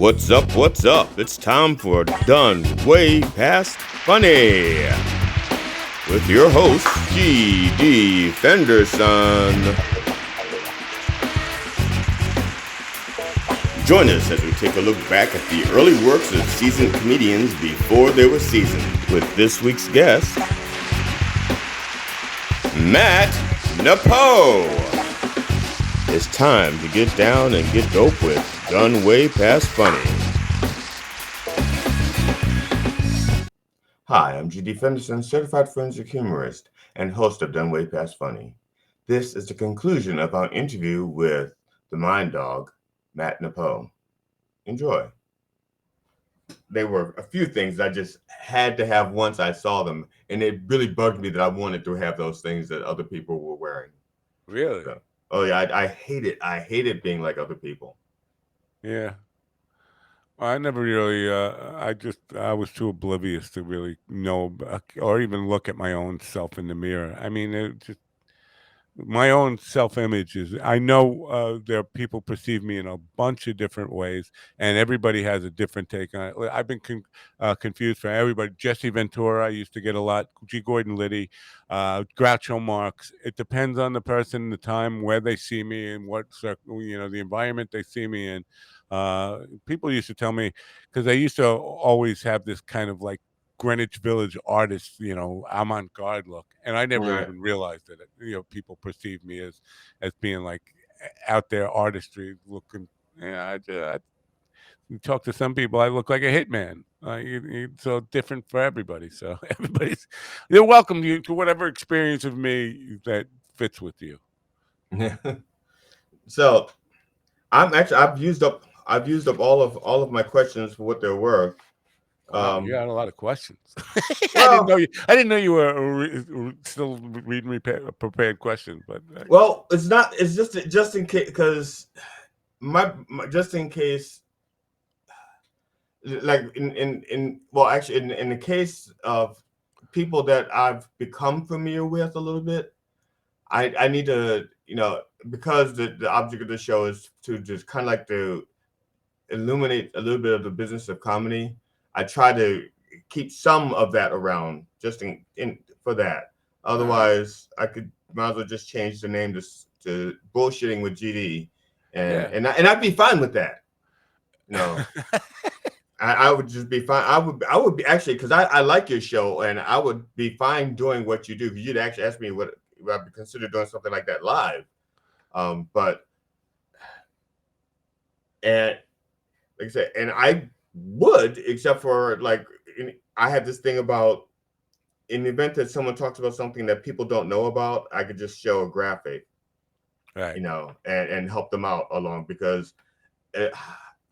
What's up? What's up? It's time for Done Way Past Funny with your host, G.D. Fenderson. Join us as we take a look back at the early works of seasoned comedians before they were seasoned with this week's guest, Matt Nappo. It's time to get down and get dope with Done Way Past Funny. Hi, I'm G.D. Fenderson, certified forensic humorist and host of Done Way Past Funny. This is the conclusion of our interview with the Mind Dog, Matt Nappo. Enjoy. There were a few things I just had to have once I saw them, and it really bugged me that I wanted to have those things that other people were wearing. Really? So, oh yeah, I hate it. I hate it being like other people. Yeah. Well, I never really. I was too oblivious to really know or even look at my own self in the mirror. I mean, my own self-image is. I know there are people perceive me in a bunch of different ways, and everybody has a different take on it. I've been confused for everybody. Jesse Ventura, I used to get a lot. G. Gordon Liddy, Groucho Marx. It depends on the person, the time, where they see me, and the environment they see me in. People used to tell me, because I used to always have this kind of like Greenwich Village artist, avant-garde look, and I never Right. even realized that people perceive me as being like out there artistry looking. Yeah, you talk to some people, I look like a hitman. It's so different for everybody. So you're welcome to whatever experience of me that fits with you. So I've used up all of my questions for what they're worth. Wow, you had a lot of questions. Well, I didn't know you were still reading prepared questions, but it's not. It's just in case because my just in case, like in well, actually in the case of people that I've become familiar with a little bit, I need to because the object of the show is to just kind of like to illuminate a little bit of the business of comedy. I try to keep some of that around just in for that. Otherwise, I could might as well just change the name to bullshitting with GD, and yeah. I'd be fine with that. You know, I would just be fine. I would be actually because I like your show, and I would be fine doing what you do because you'd actually ask me what I'd consider doing something like that live. But and like I said, and I would, except for like I have this thing about in the event that someone talks about something that people don't know about, I could just show a graphic, Right. and help them out along because it,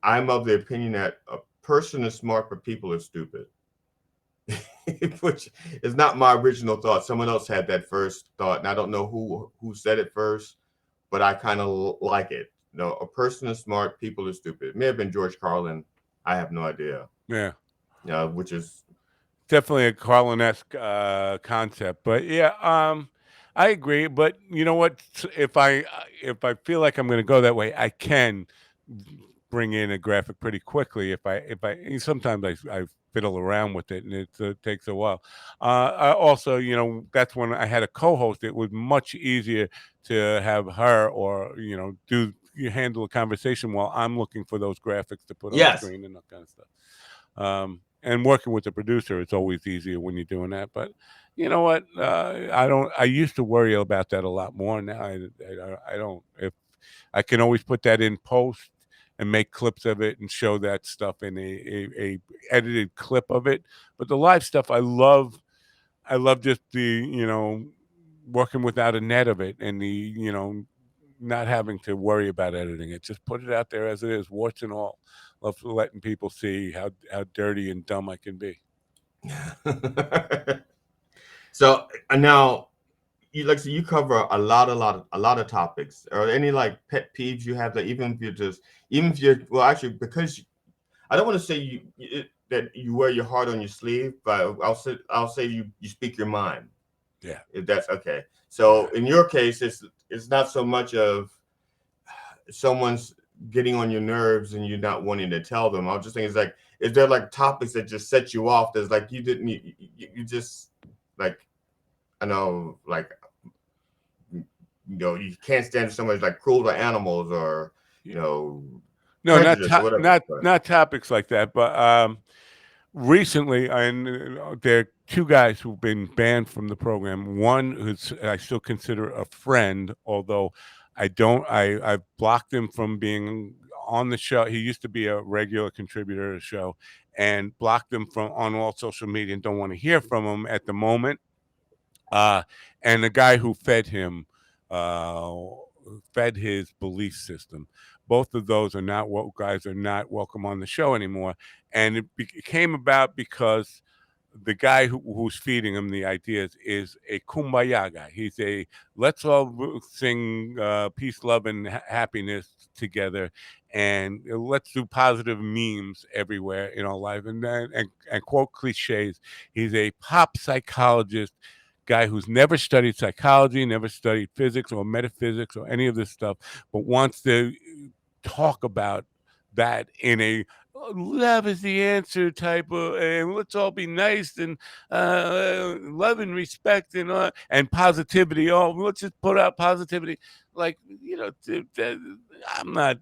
I'm of the opinion that a person is smart, but people are stupid. Which is not my original thought. Someone else had that first thought, and I don't know who said it first, but I kind of like it. A person is smart, people are stupid. It may have been George Carlin. I have no idea. Yeah. Which is Definitely a Carlin-esque concept, but yeah, I agree. But you know what? If I feel like I'm going to go that way, I can bring in a graphic pretty quickly. If I sometimes I fiddle around with it, and it takes a while. I also, that's when I had a co-host. It was much easier to have her or do you handle a conversation while I'm looking for those graphics to put on yes. screen and that kind of stuff. And working with the producer, it's always easier when you're doing that. But you know what? I don't. I used to worry about that a lot more. Now I don't. If I can always put that in post and make clips of it and show that stuff in a edited clip of it. But the live stuff, I love. I love just the working without a net of it and the not having to worry about editing it. Just put it out there as it is, warts and all. Love letting people see how dirty and dumb I can be. So now you cover a lot of topics. Are there any like pet peeves you have that even if you're well actually because I don't want to say that you wear your heart on your sleeve, but I'll say you speak your mind. Yeah. If that's okay. Yeah. So in your case, it's not so much of someone's getting on your nerves and you're not wanting to tell them. I was just thinking, it's like, is there like topics that just set you off? That's like you didn't, you just like, I know, like, you can't stand so much like cruel to animals or No, prejudice or whatever. But not topics like that, but recently, there are two guys who've been banned from the program. One who's I still consider a friend, although I don't. I've blocked him from being on the show. He used to be a regular contributor to the show, and blocked him from on all social media and don't want to hear from him at the moment. Uh, and the guy who uh, fed his belief system. Both of those are not guys are not welcome on the show anymore, and it came about because the guy who's feeding him the ideas is a kumbaya guy. He's a let's all sing peace, love, and happiness together, and let's do positive memes everywhere in our life, and quote cliches. He's a pop psychologist guy who's never studied psychology, never studied physics or metaphysics or any of this stuff, but wants to talk about that in a love is the answer type of, and let's all be nice and love and respect and positivity. Oh, let's just put out positivity. Like, I'm not,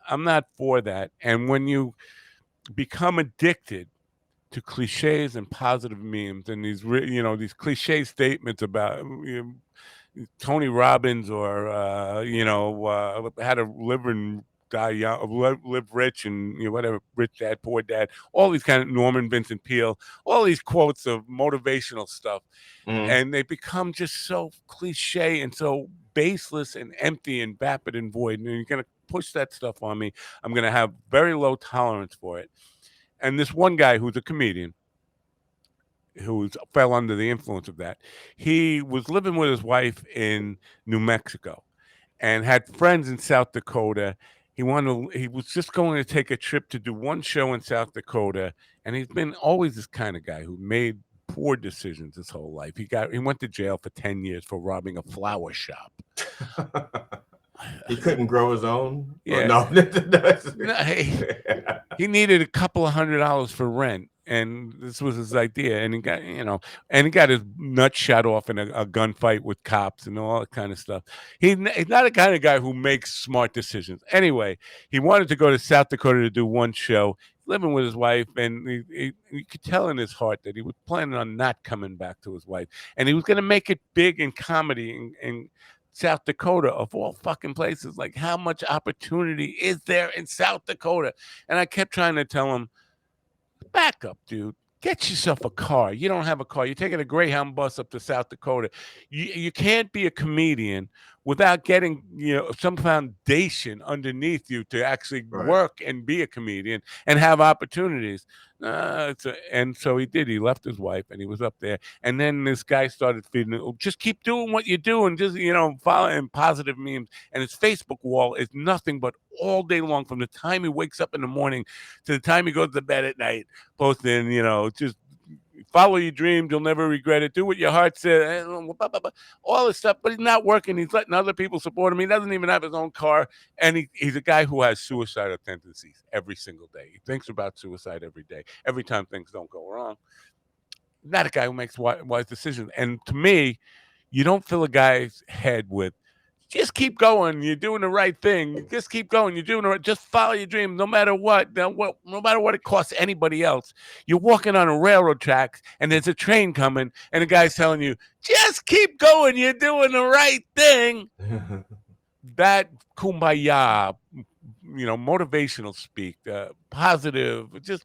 I'm not for that. And when you become addicted to cliches and positive memes and these cliche statements about Tony Robbins or how to live and die young, live rich and whatever, rich dad, poor dad, all these kind of Norman Vincent Peale, all these quotes of motivational stuff, mm-hmm. and they become just so cliche and so baseless and empty and vapid and void. And you're gonna push that stuff on me. I'm gonna have very low tolerance for it. And this one guy who's a comedian who fell under the influence of that. He was living with his wife in New Mexico and had friends in South Dakota. He was just going to take a trip to do one show in South Dakota, and he's been always this kind of guy who made poor decisions his whole life. He went to jail for 10 years for robbing a flower shop. He couldn't grow his own. Or Yeah. no, No, he needed a couple of $100 for rent, and this was his idea. And he got his nut shot off in a gunfight with cops and all that kind of stuff. He's not a kind of guy who makes smart decisions. Anyway, he wanted to go to South Dakota to do one show, living with his wife, and you could tell in his heart that he was planning on not coming back to his wife, and he was going to make it big in comedy and South Dakota, of all fucking places. Like, how much opportunity is there in South Dakota? And I kept trying to tell him, back up, dude. Get yourself a car. You don't have a car. You're taking a Greyhound bus up to South Dakota. You can't be a comedian without getting some foundation underneath you to actually right. work and be a comedian and have opportunities. And so he did. He left his wife and he was up there. And then this guy started feeding it. Just keep doing what you do and just following positive memes. And his Facebook wall is nothing but all day long, from the time he wakes up in the morning to the time he goes to bed at night, posting, just follow your dreams, you'll never regret it. Do what your heart says, all this stuff. But he's not working. He's letting other people support him. He doesn't even have his own car. And he's a guy who has suicidal tendencies every single day. He thinks about suicide every day, every time things don't go wrong. Not a guy who makes wise decisions. And to me, you don't fill a guy's head with, just keep going. You're doing the right thing. Just keep going. You're doing the right. Just follow your dream, no matter what. No matter what it costs anybody else. You're walking on a railroad tracks, and there's a train coming, and the guy's telling you, just keep going. You're doing the right thing. That kumbaya, motivational speak, positive. Just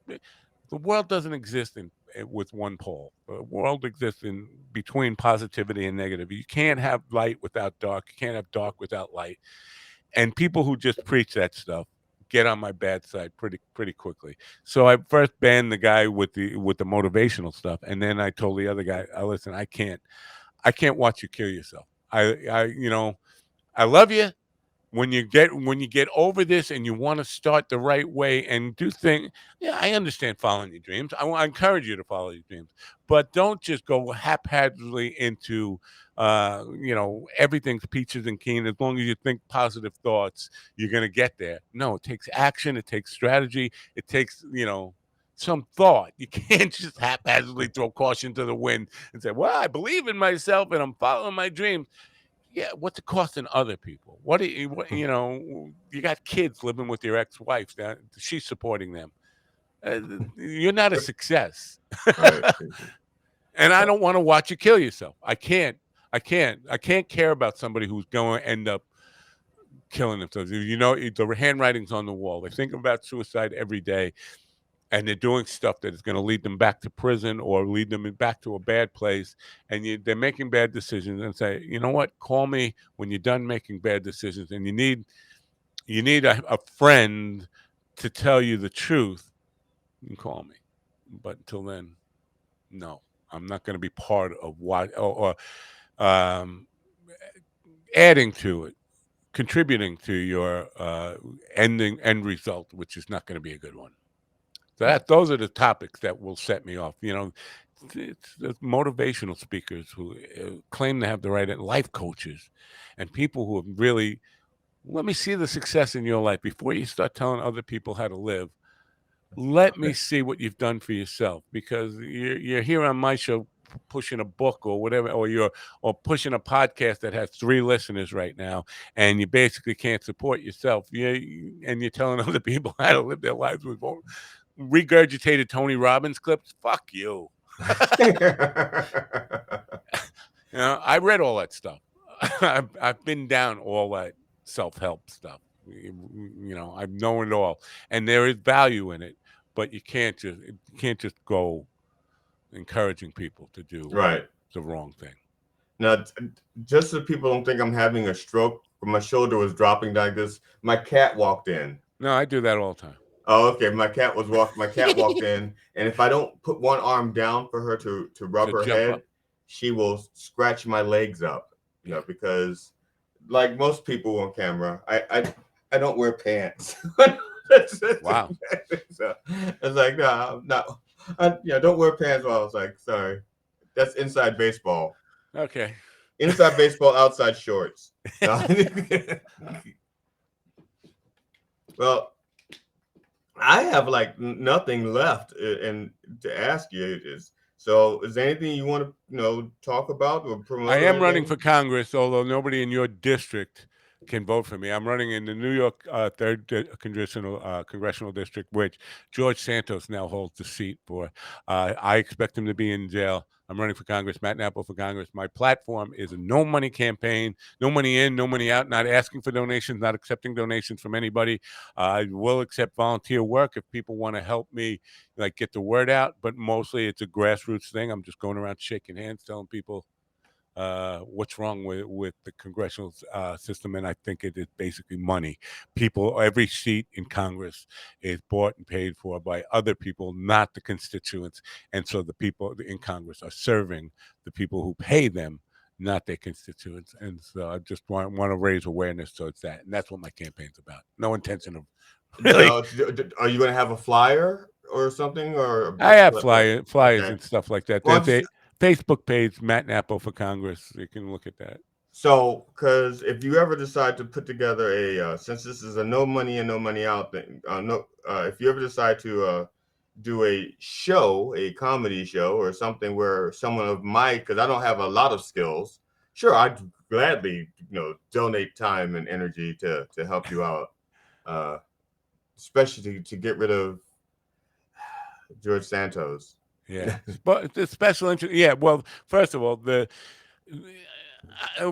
the world doesn't exist with one pole. The world exists in between positivity and negative. You can't have light without dark. You can't have dark without light. And people who just preach that stuff get on my bad side pretty quickly. So I first banned the guy with the motivational stuff, and then I told the other guy, listen, I can't watch you kill yourself. I love you. when you get over this and you want to start the right way and do things. Yeah, I understand following your dreams. I encourage you to follow your dreams, but don't just go haphazardly into everything's peaches and keen. As long as you think positive thoughts, you're going to get there. No, it takes action, it takes strategy, it takes some thought. You can't just haphazardly throw caution to the wind and say, well, I believe in myself and I'm following my dreams. Yeah, what's it costing other people? You got kids living with your ex-wife. Now she's supporting them. You're not a success. Right. And I don't want to watch you kill yourself. I can't. I can't care about somebody who's going to end up killing themselves. The handwriting's on the wall. They think about suicide every day, and they're doing stuff that is going to lead them back to prison or lead them back to a bad place. And they're making bad decisions. And say, you know what? Call me when you're done making bad decisions, and you need a friend to tell you the truth. You can call me, but until then, no. I'm not going to be part of what or adding to it, contributing to your end result, which is not going to be a good one. So those are the topics that will set me off. It's the motivational speakers who claim to have the right, life coaches, and people who have really let me see the success in your life before you start telling other people how to live. Let me see what you've done for yourself, because you're here on my show pushing a book or whatever, or pushing a podcast that has 3 listeners right now, and you basically can't support yourself. And you're telling other people how to live their lives with regurgitated Tony Robbins clips. Fuck you. I read all that stuff. I've been down all that self-help stuff. I've known it all, and there is value in it, but you can't just go encouraging people to do Right. the wrong thing. Now, just so people don't think I'm having a stroke, my shoulder was dropping like this. My cat walked in. No, I do that all the time. Oh, okay. My cat walked in, and if I don't put one arm down for her to rub To her jump head, up. she will scratch my legs up. Yeah. Because like most people on camera, I don't wear pants. Wow. So it's like no, don't wear pants. Well, I was like, sorry, that's inside baseball. Okay. Inside baseball, outside shorts. No. Well, I have like nothing left, and to ask you is there anything you want to talk about or I promote or am running for anything? Congress, although nobody in your district can vote for me. I'm running in the New York congressional district, which George Santos now holds the seat for. I expect him to be in jail. I'm running for Congress, Matt Nappo for Congress. My platform is a no money campaign, no money in, no money out, not asking for donations, not accepting donations from anybody. I will accept volunteer work if people want to help me, like, get the word out, but mostly it's a grassroots thing. I'm just going around shaking hands, telling people what's wrong with the congressional system, and I think it is basically money. People, every seat in Congress is bought and paid for by other people, not the constituents, and so the people in Congress are serving the people who pay them, not their constituents. And so I just want to raise awareness towards that, and that's what my campaign's about. No intention of really. Are you going to have a flyer or something or I have what? flyers Okay. and stuff like that. Well, There's a Facebook page, Matt Nappo for Congress. You can look at that. so, because if you ever decide to put together since this is a no money in, no money out thing, if you ever decide to do a comedy show or something where someone of my, because I don't have a lot of skills, sure, I'd gladly, donate time and energy to help you out, uh, especially to get rid of George Santos. Yeah, but the special interest. Yeah, well, first of all,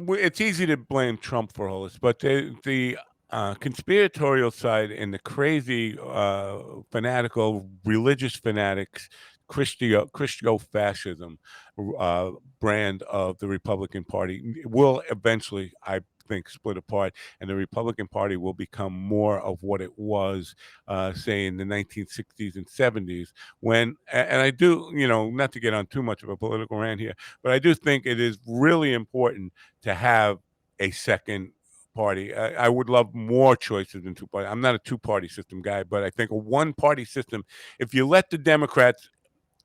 it's easy to blame Trump for all this, but the conspiratorial side and the crazy, fanatical religious fanatics, Christo fascism uh, brand of the Republican Party will eventually, I think, split apart, and the Republican Party will become more of what it was, say, in the 1960s and 70s. And I do, not to get on too much of a political rant here, but I do think it is really important to have a second party. I would love more choices than two party. I'm not a two-party system guy, but I think a one-party system, if you let the Democrats,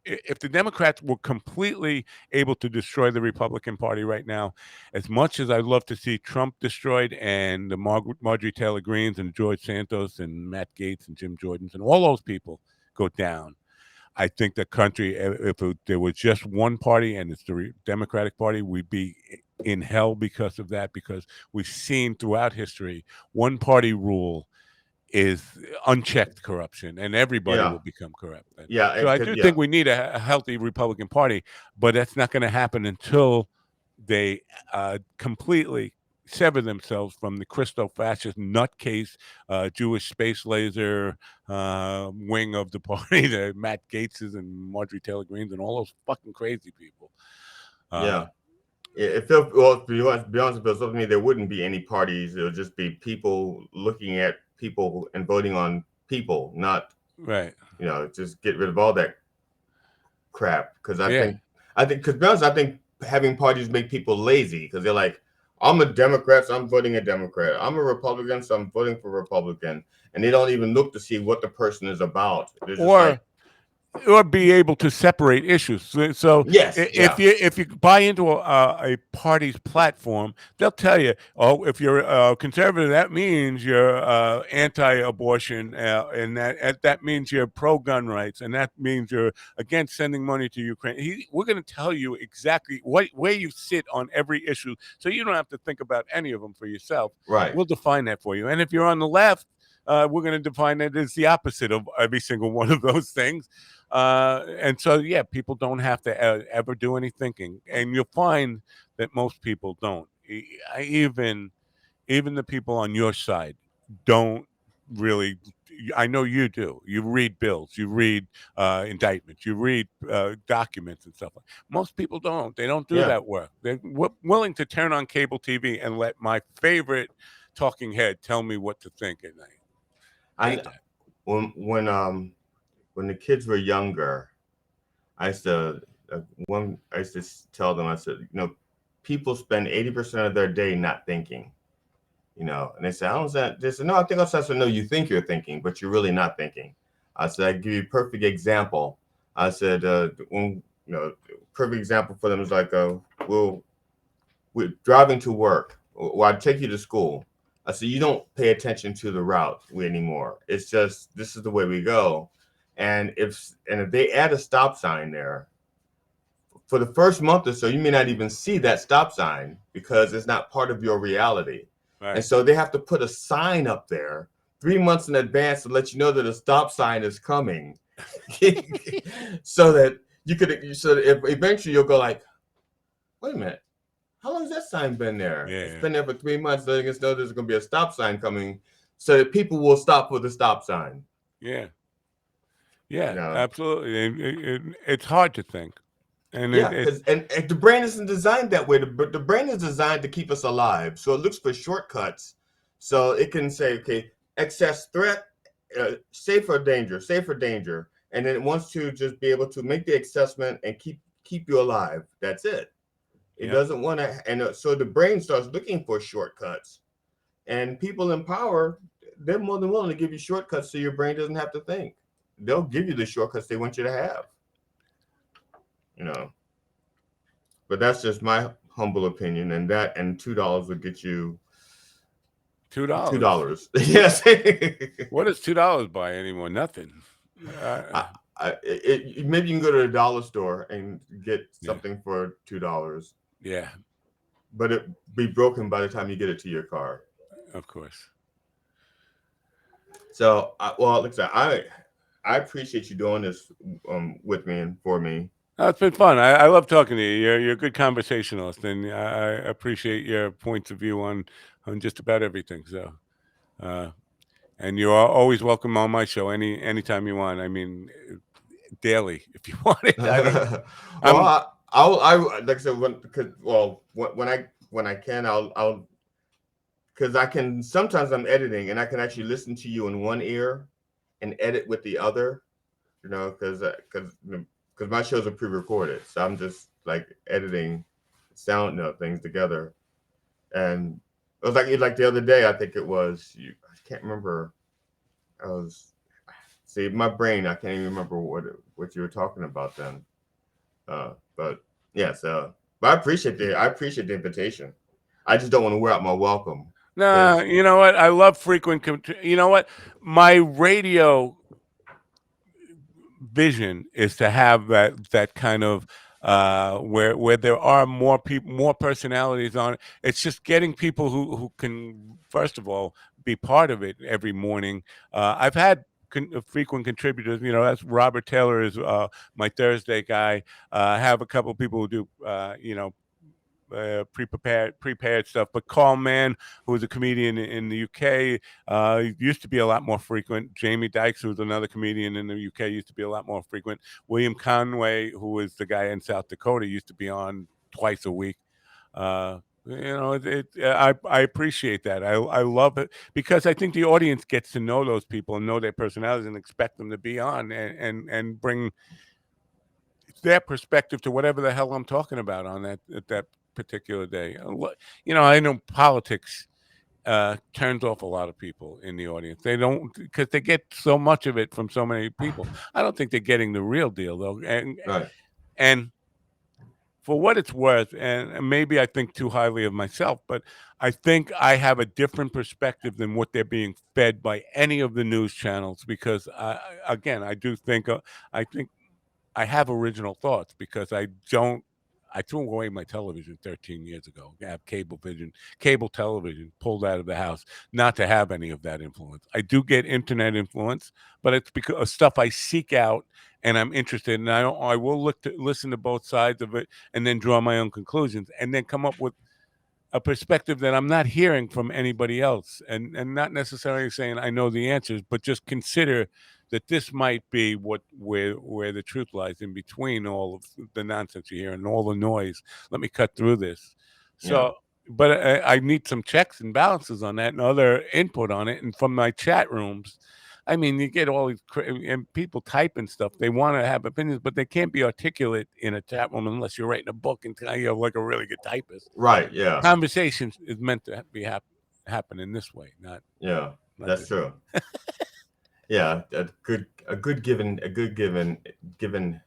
if the Democrats were completely able to destroy the Republican Party right now, as much as I'd love to see Trump destroyed and the Marjorie Taylor Greens and George Santos and Matt Gaetz and Jim Jordans and all those people go down, I think the country, there was just one party and it's the Democratic Party, we'd be in hell because of that, because we've seen throughout history one party rule is unchecked corruption, and everybody Yeah, will become corrupt then. yeah, So I cause do yeah, think we need a healthy Republican Party, but that's not going to happen until they completely sever themselves from the Christo-fascist nutcase Jewish space laser wing of the party, the Matt Gaetzes and Marjorie Taylor Greens and all those fucking crazy people. yeah. It feels well. To be honest, it feels to me there wouldn't be any parties. It would just be people looking at people and voting on people, not Right. just get rid of all that crap. Because Yeah. because to be honest, I think having parties make people lazy because they're like, I'm a Democrat, so I'm voting a Democrat. I'm a Republican, so I'm voting for Republican, and they don't even look to see what the person is about. They're just like, Or be able to separate issues. So yes, yeah, if you buy into a party's platform, they'll tell you, oh, if you're conservative, that means you're anti-abortion, and that means you're pro-gun rights, and that means you're against sending money to Ukraine. We're going to tell you exactly where you sit on every issue, so you don't have to think about any of them for yourself. right. We'll define that for you. And if you're on the left, we're going to define it as the opposite of every single one of those things. And so, yeah, people don't have to ever do any thinking, and you'll find that most people don't. Even the people on your side don't really. I know you do. You read bills, you read indictments, you read documents and stuff. Most people don't. They don't do Yeah, that work. They're willing to turn on cable TV and let my favorite talking head tell me what to think at night. Hate and that. when the kids were younger, I used to I used to tell them, I said, people spend 80% of their day not thinking, and they said, I don't say, they said, no, I think I said, no, you think you're thinking, but you're really not thinking. I said, I give you a perfect example. I said, perfect example for them is like, we're driving to work, or I'd take you to school. I said, you don't pay attention to the route anymore. It's just, this is the way we go. And if they add a stop sign there, for the first month or so, you may not even see that stop sign because it's not part of your reality. And Right. so they have to put a sign up there 3 months in advance to let you know that a stop sign is coming. so that if eventually you'll go like, wait a minute, how long has that sign been there? It's Yeah. been there for 3 months, letting us know there's going to be a stop sign coming so that people will stop for the stop sign. Yeah. You Yeah, know, absolutely. It's hard to think, and Yeah, because and the brain isn't designed that way. The brain is designed to keep us alive, so it looks for shortcuts. So it can say, okay, excess threat, safe or danger, and then it wants to just be able to make the assessment and keep you alive. That's it. It yep, doesn't want to, and so the brain starts looking for shortcuts. And people in power, they're more than willing to give you shortcuts so your brain doesn't have to think. They'll give you the shortcuts they want you to have. You know. But that's just my humble opinion, and that and $2 would get you two $2. dollars. Yes, What does $2 buy anymore? Nothing. Uh, maybe you can go to a dollar store and get yeah, something for $2, yeah, but it be broken by the time you get it to your car. of course. So, well, like I said, I appreciate you doing this with me and for me. Oh, it's been fun. I love talking to you. You're a good conversationalist, and I appreciate your points of view on just about everything. So, uh, and you are always welcome on my show anytime you want. I mean, daily if you want it. I don't know. Well, I'm I like I said when I can I'll because I can sometimes I'm editing and I can actually listen to you in one ear and edit with the other, because my shows are pre-recorded, so I'm just like editing sound things together, and It was like the other day. I think it was. I can't remember. I was see my brain. I can't even remember what you were talking about then. But yes. But I appreciate the invitation. I just don't want to wear out my welcome Nah, because you know what? I love you know what? My radio vision is to have that kind of where there are more people, more personalities on it. It's just getting people who can first of all be part of it every morning. I've had frequent contributors. You know, that's Robert Taylor is my Thursday guy. I have a couple of people who do you know, prepared stuff. But Carl Mann, who was a comedian in the UK, used to be a lot more frequent. Jamie Dykes, who was another comedian in the UK, used to be a lot more frequent. William Conway, who was the guy in South Dakota, used to be on twice a week. You know, I appreciate that. I love it because I think the audience gets to know those people and know their personalities and expect them to be on and bring their perspective to whatever the hell I'm talking about on that at that particular day. You know, I know politics turns off a lot of people in the audience. They don't because they get so much of it from so many people. I don't think they're getting the real deal though. right. And for what it's worth, and maybe I think too highly of myself, but I think I have a different perspective than what they're being fed by any of the news channels because again, I think I have original thoughts because I threw away my television 13 years ago. I have cable television pulled out of the house, not to have any of that influence. I do get internet influence, but it's because of stuff I seek out and I'm interested in. I will listen to both sides of it and then draw my own conclusions and then come up with a perspective that I'm not hearing from anybody else, and not necessarily saying I know the answers, but just consider that this might be where the truth lies in between all of the nonsense you hear and all the noise. Let me cut through this. Yeah. So, but I need some checks and balances on that and other input on it, and from my chat rooms. I mean, you get all these and people typing stuff. They want to have opinions, but they can't be articulate in a chat room unless you're writing a book and you have like a really good typist. Right. Yeah. Conversations is meant to be happen this way, Yeah. not That's this way. true. Yeah. A good given given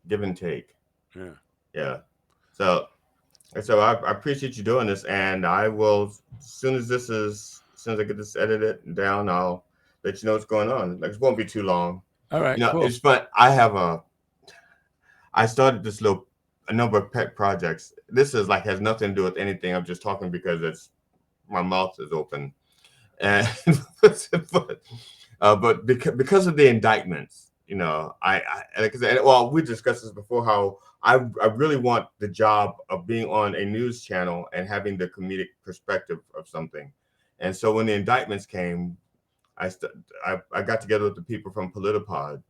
give and take. Yeah. Yeah. So I appreciate you doing this, and I will as soon as I get this edited down, I'll let you know what's going on. Like it won't be too long. All right. You know, Cool. it's fun. I started a number of pet projects. This is like has nothing to do with anything. I'm just talking because it's my mouth is open, and but because of the indictments, you know, because well, we discussed this before how I really want the job of being on a news channel and having the comedic perspective of something, and so when the indictments came, I got together with the people from Politipod,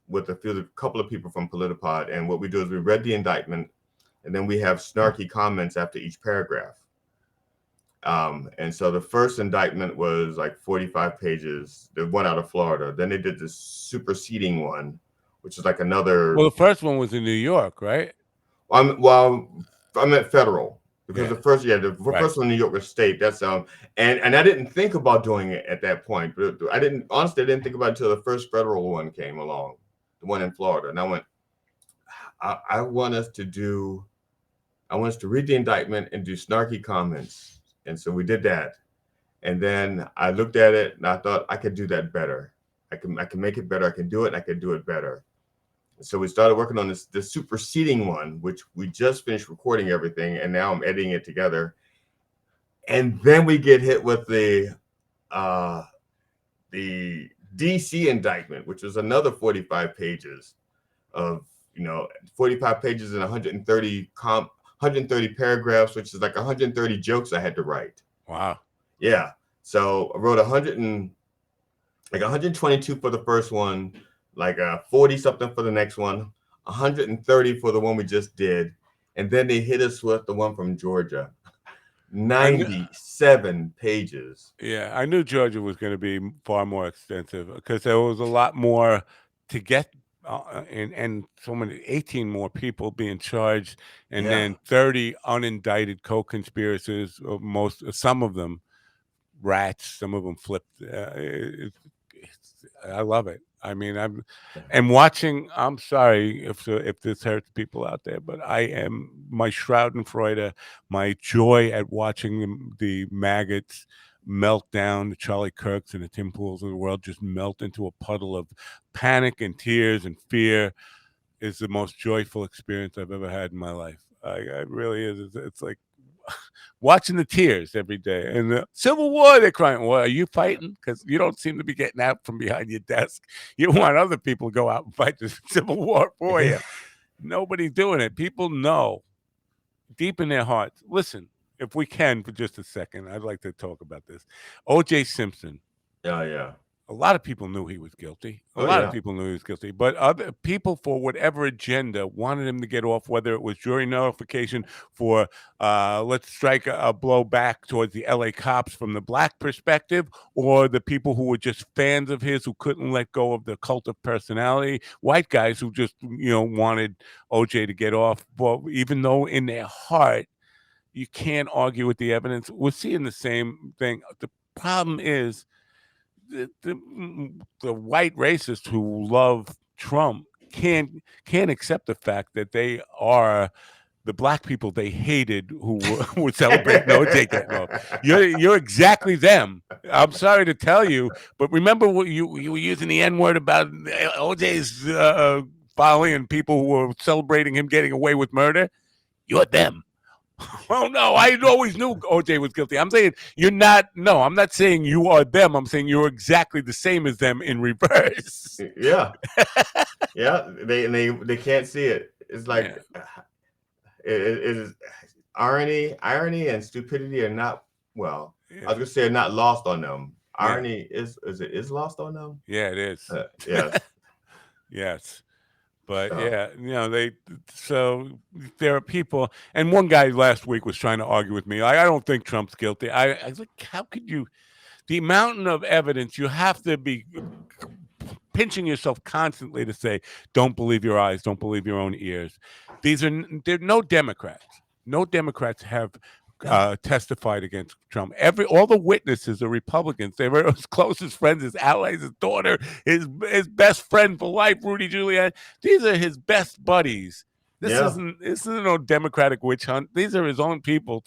with a couple of people from Politipod, and what we do is we read the indictment, and then we have snarky comments after each paragraph. And so the first indictment was like 45 pages, the one out of Florida. Then they did this superseding one, which is like Well, another. the first one was in New York, right? Well, I meant federal because Yeah. the Right. first one in New York was state. That's and I didn't think about doing it at that point, but I didn't think about it until the first federal one came along, the one in Florida, and I went, I want us to do, I want us to read the indictment and do snarky comments, and so we did that. And then I looked at it and I thought I could do that better. I can make it better. I can do it. I can do it better. So we started working on this superseding one, which we just finished recording everything, and now I'm editing it together. And then we get hit with uh, the DC indictment, which was another 45 pages of 45 pages and 130 paragraphs, which is like 130 jokes I had to write. Wow. Yeah. So I wrote 122 for the first one, like 40 something for the next one, 130 for the one we just did, and then they hit us with the one from Georgia, I knew. 97 pages. Yeah, I knew Georgia was going to be far more extensive because there was a lot more to get. and so many 18 more people being charged, and Yeah. then 30 unindicted co-conspirators, some of them rats, some of them flipped. I love it. I mean, and watching. I'm sorry if this hurts people out there, but I am my Schadenfreude, my joy at watching the maggots melt down, the Charlie Kirks and the Tim Pools of the world just melt into a puddle of panic and tears and fear is the most joyful experience I've ever had in my life. I really is. It's like watching the tears every day. And the Civil War, they're crying. Well, are you fighting? Because you don't seem to be getting out from behind your desk. You want other people to go out and fight the Civil War for you. Nobody's doing it. People know deep in their hearts. Listen, if we can for just a second, I'd like to talk about this. O.J. Simpson. Yeah. Yeah. A lot of people knew he was guilty. A Oh lot of yeah. people knew he was guilty, but other people, for whatever agenda, wanted him to get off. Whether it was jury nullification for let's strike a blow back towards the L.A. cops from the black perspective, or the people who were just fans of his who couldn't let go of the cult of personality, white guys who just wanted OJ to get off. Well, even though in their heart you can't argue with the evidence, we're seeing the same thing. The problem is the white racists who love Trump can't accept the fact that they are the black people they hated who were celebrating OJ getting off. You're exactly them. I'm sorry to tell you, but remember what you were using the N word about OJ's following and people who were celebrating him getting away with murder. You're them. Oh no, I always knew OJ was guilty. I'm saying you're not. No, I'm not saying you are them. I'm saying you're exactly the same as them in reverse. Yeah. Yeah. They can't see it. It's like Yeah, it is irony and stupidity are not, well, I yeah, was gonna say not lost on them. yeah, Irony is lost on them. yeah. It is. Yes. Yes. But So yeah, so there are people, and one guy last week was trying to argue with me. I don't think Trump's guilty. I was like, how could you? The mountain of evidence, you have to be pinching yourself constantly to say, don't believe your eyes, don't believe your own ears. There are no Democrats. No Democrats have testified against Trump. All the witnesses are Republicans. They were his closest friends, his allies, his daughter, his best friend for life, Rudy Giuliani. These are his best buddies. yeah. This isn't no Democratic witch hunt. These are his own people.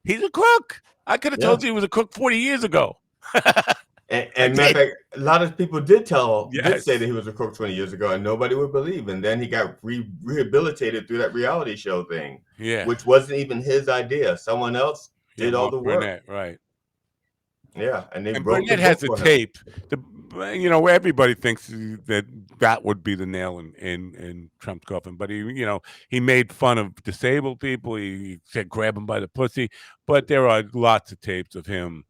He's a crook. I could have Yeah. told you he was a crook 40 years ago. I And matter of did. fact, a lot of people did say that Yes. he was a crook 20 years ago, and nobody would believe. And then he got rehabilitated through that reality show thing, Yeah. which wasn't even his idea. Someone else Yeah. did all Mark the work. Burnett. Right. Yeah, and they And wrote the Burnett book has a for him. tape. Where everybody thinks that would be the nail in Trump's coffin. But he made fun of disabled people. He said grab him by the pussy. But there are lots of tapes of him,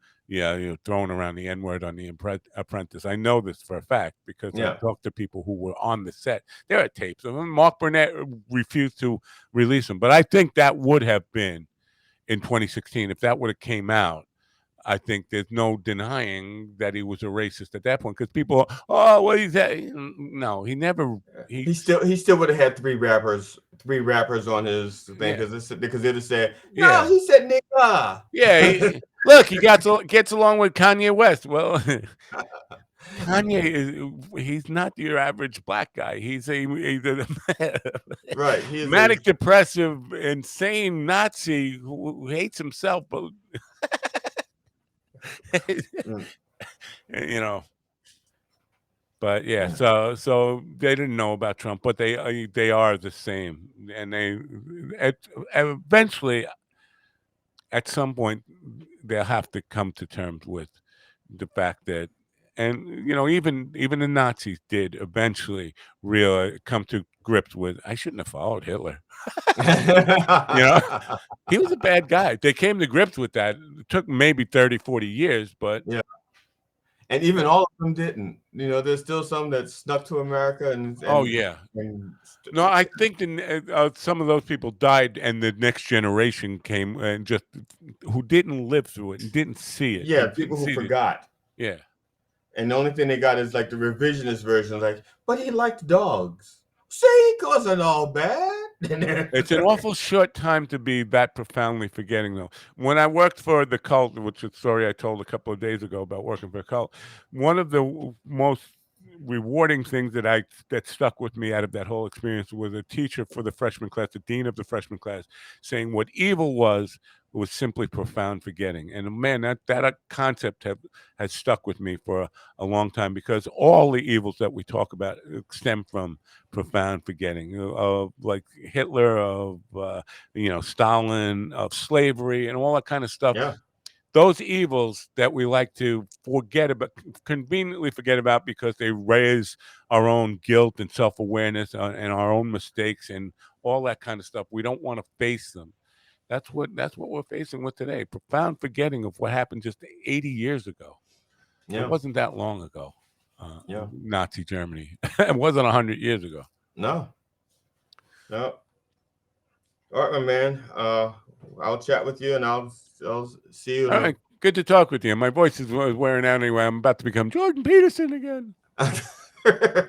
throwing around the N word on the Apprentice. I know this for a fact because I Yeah, talked to people who were on the set. There are tapes of him. Mark Burnett refused to release them, but I think that would have been in 2016 if that would have came out. I think there's no denying that he was a racist at that point because people, oh, well, he's that. No, he never. He, he still would have had three rappers on his thing yeah, because they'd have said no, yeah, he said nigga. yeah. Look, he gets along with Kanye West. Well, Kanye he's not your average black guy. He's a Right, he is a manic depressive, insane Nazi who hates himself, but mm, you know. But yeah, yeah. so they didn't know about Trump, but they are the same, and eventually at some point they'll have to come to terms with the fact that, and even the Nazis did eventually real come to grips with I shouldn't have followed Hitler. You know, he was a bad guy. They came to grips with that. It took maybe 30, 40 years, but Yeah, and even all of them didn't. There's still some that snuck to America oh yeah. and No, I think some of those people died, and the next generation came and just who didn't live through it and didn't see it yeah, and didn't people who see the forgot. yeah. And the only thing they got is like the revisionist version, like, but he liked dogs. See, he wasn't all bad. It's an awful short time to be that profoundly forgetting, though. When I worked for the cult, which is a story I told a couple of days ago about working for a cult, one of the most rewarding things that stuck with me out of that whole experience was a teacher for the freshman class, the dean of the freshman class, saying what evil was simply profound forgetting. And man, that concept has stuck with me for a long time, because all the evils that we talk about stem from profound forgetting of, like, Hitler, of Stalin, of slavery, and all that kind of stuff. Yeah, Those evils that we like to forget about, conveniently forget about, because they raise our own guilt and self-awareness, and our own mistakes and all that kind of stuff. We don't want to face them. That's what we're facing with today. Profound forgetting of what happened just 80 years ago. It yeah, wasn't that long ago. yeah. Nazi Germany. It wasn't 100 years ago. No, no. All right, my man. I'll chat with you, and I'll see you in All a. right. Good to talk with you. My voice is wearing out anyway. I'm about to become Jordan Peterson again. I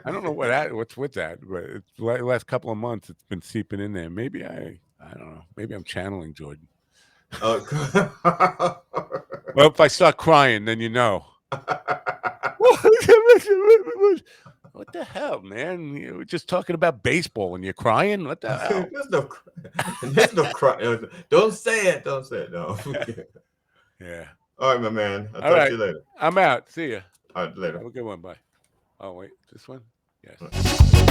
don't know what's with that, but it's the last couple of months it's been seeping in there. Maybe I don't know. Maybe I'm channeling Jordan. uh, Well, if I start crying, then you know. What the hell, man? You were just talking about baseball and you're crying? What the hell? there's no cry. Don't say it. Don't say it. No. Yeah. All right, my man. I'll All talk to right. you later. I'm out. See ya. All right, later. Have a good one. Bye. Oh, wait. This one? Yes. All right.